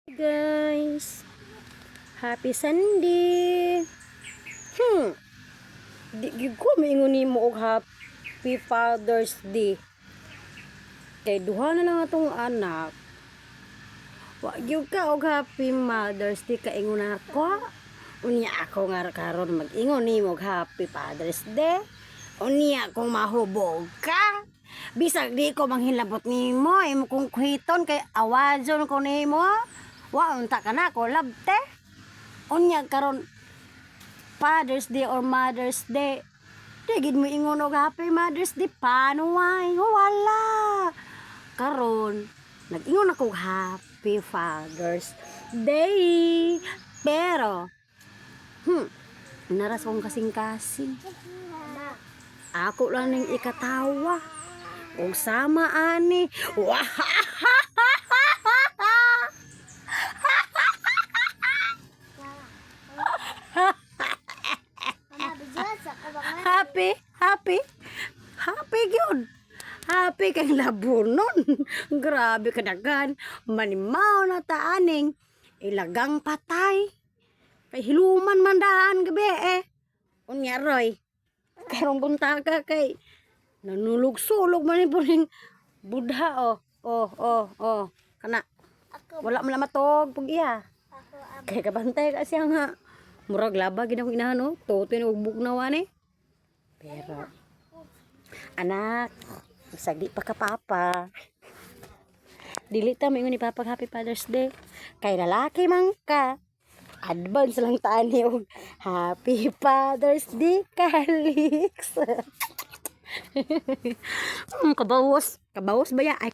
Guys, happy Sunday. Di gyud ko maingon nimo og happy Father's Day. Kay duha na lang atong anak. Wa gyud ka og happy Mother's Day kaingon ako. Unya ako nga karon mag-ingon nimo og happy Father's Day. Unya akong mahubog ka. Bisag di ko manghilabot nimo, imo kong kuhiton kay awadyon ko nimo. Wa unta ka na ko labte. Unya karon Father's Day or Mother's Day. Di gid mo ingon og happy Mother's Day paano way? Wala. Karon nag-ingon ako happy Father's Day. Pero naras kong kasing-kasing. Ako lang ning ikatawa. Kung sama ani. Happy gyud. Happy kay labunon. Grabe kadagan. Manimaw na taaning. Ilagang patay. Kay hiluman mandaan gabi Unya roy. Karong buntaga kay nanulog-sulog man po ning budha kana. Wala man matog pug iya. Kay kabantay ka siya nga. Murag laba gid akong inahan Totoy na ugbog na wani. Pero anak, sagdi pa ka papa. Dili ta maingon ni papa happy Father's Day. Kay lalaki man ka. Advance lang tani og happy Father's Day, Calix. Kabawas ba ya? Ay